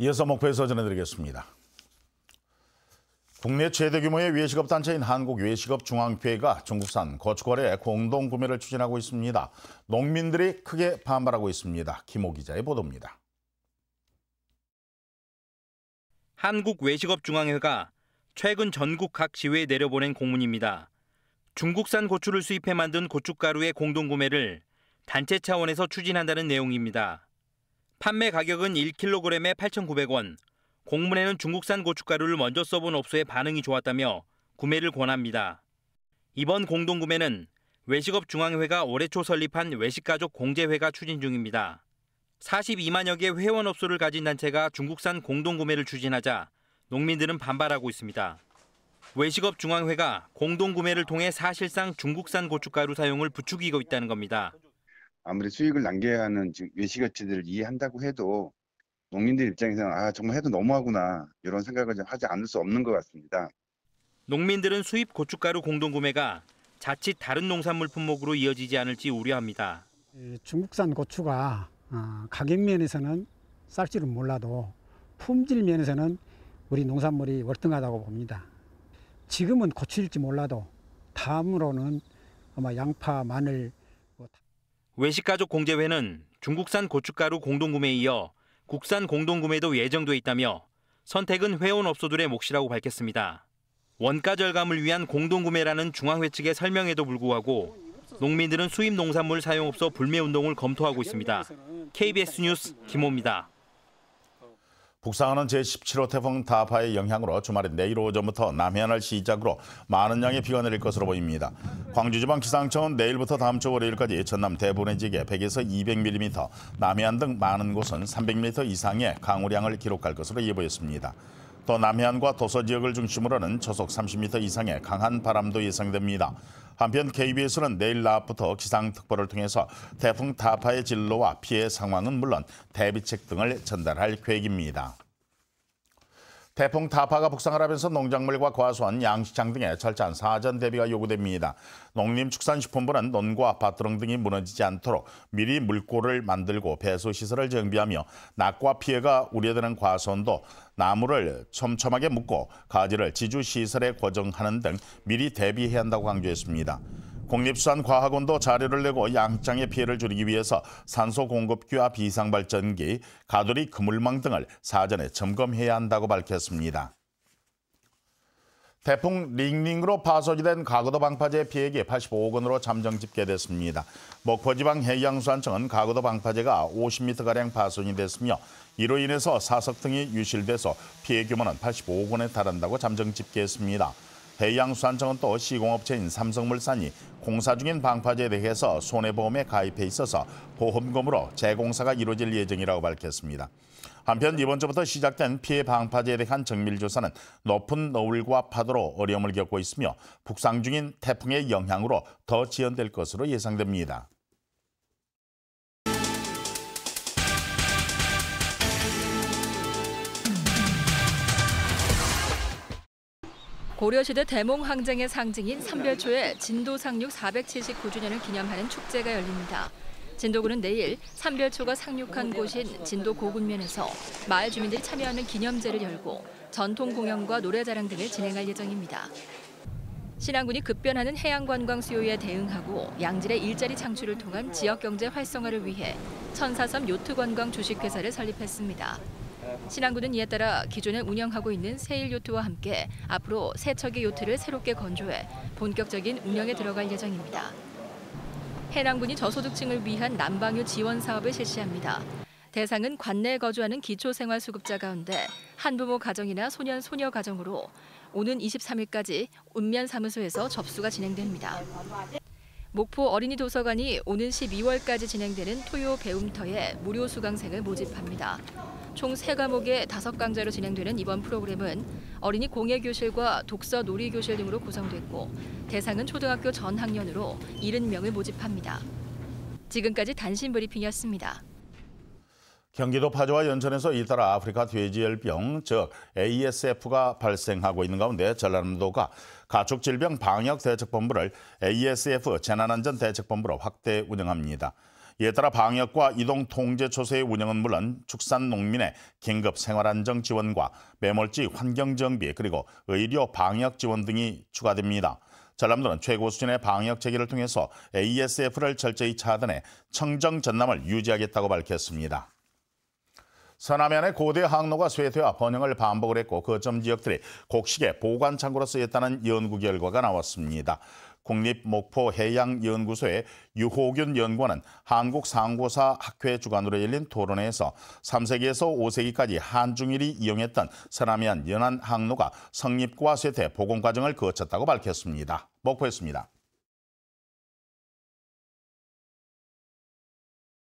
이어서 목포에서 전해드리겠습니다. 국내 최대 규모의 외식업 단체인 한국외식업중앙회가 중국산 고춧가루의 공동 구매를 추진하고 있습니다. 농민들이 크게 반발하고 있습니다. 김호 기자의 보도입니다. 한국외식업중앙회가 최근 전국 각 지회에 내려보낸 공문입니다. 중국산 고추를 수입해 만든 고춧가루의 공동 구매를 단체 차원에서 추진한다는 내용입니다. 판매 가격은 1kg에 8,900원. 공문에는 중국산 고춧가루를 먼저 써본 업소의 반응이 좋았다며 구매를 권합니다. 이번 공동구매는 외식업중앙회가 올해 초 설립한 외식가족 공제회가 추진 중입니다. 42만여 개 회원 업소를 가진 단체가 중국산 공동구매를 추진하자 농민들은 반발하고 있습니다. 외식업중앙회가 공동구매를 통해 사실상 중국산 고춧가루 사용을 부추기고 있다는 겁니다. 아무리 수익을 남겨야 하는 외식업체들을 이해한다고 해도 농민들 입장에서는 정말 해도 너무하구나 이런 생각을 좀 하지 않을 수 없는 것 같습니다. 농민들은 수입 고춧가루 공동구매가 자칫 다른 농산물 품목으로 이어지지 않을지 우려합니다. 중국산 고추가 가격 면에서는 쌀 줄은 몰라도 품질 면에서는 우리 농산물이 월등하다고 봅니다. 지금은 고추일지 몰라도 다음으로는 아마 양파, 마늘. 외식가족 공제회는 중국산 고춧가루 공동구매에 이어 국산 공동구매도 예정돼 있다며 선택은 회원 업소들의 몫이라고 밝혔습니다. 원가 절감을 위한 공동구매라는 중앙회 측의 설명에도 불구하고 농민들은 수입 농산물 사용업소 불매 운동을 검토하고 있습니다. KBS 뉴스 김호입니다. 북상하는 제17호 태풍 타파의 영향으로 주말인 내일 오전부터 남해안을 시작으로 많은 양의 비가 내릴 것으로 보입니다. 광주지방기상청은 내일부터 다음 주 월요일까지 전남 대부분의 지역에 100에서 200mm, 남해안 등 많은 곳은 300mm 이상의 강우량을 기록할 것으로 예보했습니다. 또 남해안과 도서 지역을 중심으로는 초속 30m 이상의 강한 바람도 예상됩니다. 한편 KBS는 내일 낮부터 기상특보를 통해서 태풍 타파의 진로와 피해 상황은 물론 대비책 등을 전달할 계획입니다. 태풍 타파가 북상을 하면서 농작물과 과수원, 양식장 등의 철저한 사전 대비가 요구됩니다. 농림축산식품부는 논과 밭두렁 등이 무너지지 않도록 미리 물골을 만들고 배수시설을 정비하며 낙과 피해가 우려되는 과수원도 나무를 촘촘하게 묶고 가지를 지주시설에 고정하는 등 미리 대비해야 한다고 강조했습니다. 국립수산과학원도 자료를 내고 양식장의 피해를 줄이기 위해서 산소 공급기와 비상발전기, 가두리 그물망 등을 사전에 점검해야 한다고 밝혔습니다. 태풍 링링으로 파손이 된 가구도 방파제 피해액이 85억 원으로 잠정 집계됐습니다. 목포지방해양수산청은 가구도 방파제가 50m가량 파손이 됐으며 이로 인해서 사석 등이 유실돼서 피해 규모는 85억 원에 달한다고 잠정 집계했습니다. 해양수산청은 또 시공업체인 삼성물산이 공사 중인 방파제에 대해서 손해보험에 가입해 있어서 보험금으로 재공사가 이루어질 예정이라고 밝혔습니다. 한편 이번 주부터 시작된 피해 방파제에 대한 정밀조사는 높은 너울과 파도로 어려움을 겪고 있으며 북상 중인 태풍의 영향으로 더 지연될 것으로 예상됩니다. 고려시대 대몽항쟁의 상징인 삼별초의 진도 상륙 479주년을 기념하는 축제가 열립니다. 진도군은 내일 삼별초가 상륙한 곳인 진도 고군면에서 마을 주민들이 참여하는 기념제를 열고 전통 공연과 노래자랑 등을 진행할 예정입니다. 신안군이 급변하는 해양관광 수요에 대응하고 양질의 일자리 창출을 통한 지역경제 활성화를 위해 천사섬 요트관광 주식회사를 설립했습니다. 신안군은 이에 따라 기존에 운영하고 있는 세일요트와 함께 앞으로 세 척의 요트를 새롭게 건조해 본격적인 운영에 들어갈 예정입니다. 해남군이 저소득층을 위한 난방유 지원 사업을 실시합니다. 대상은 관내에 거주하는 기초생활수급자 가운데 한부모 가정이나 소년, 소녀 가정으로 오는 23일까지 읍면사무소에서 접수가 진행됩니다. 목포 어린이 도서관이 오는 12월까지 진행되는 토요 배움터에 무료 수강생을 모집합니다. 총 3과목의 5강좌로 진행되는 이번 프로그램은 어린이 공예교실과 독서 놀이교실 등으로 구성됐고 대상은 초등학교 전 학년으로 70명을 모집합니다. 지금까지 단신 브리핑이었습니다. 경기도 파주와 연천에서 잇따라 아프리카 돼지열병, 즉 ASF가 발생하고 있는 가운데 전라남도가 가축질병 방역대책본부를 ASF 재난안전대책본부로 확대 운영합니다. 이에 따라 방역과 이동 통제 초소의 운영은 물론 축산 농민의 긴급 생활안정 지원과 매몰지 환경 정비 그리고 의료 방역 지원 등이 추가됩니다. 전남도는 최고 수준의 방역 체계를 통해서 ASF를 철저히 차단해 청정 전남을 유지하겠다고 밝혔습니다. 서남해안의 고대 항로가 쇠퇴와 번영을 반복을 했고 거점 지역들이 곡식의 보관 창고로 쓰였다는 연구 결과가 나왔습니다. 국립목포해양연구소의 유호균 연구원은 한국상고사 학회 주관으로 열린 토론회에서 3세기에서 5세기까지 한중일이 이용했던 서남해안 연안 항로가 성립과 쇠퇴 복원 과정을 거쳤다고 밝혔습니다. 목포였습니다.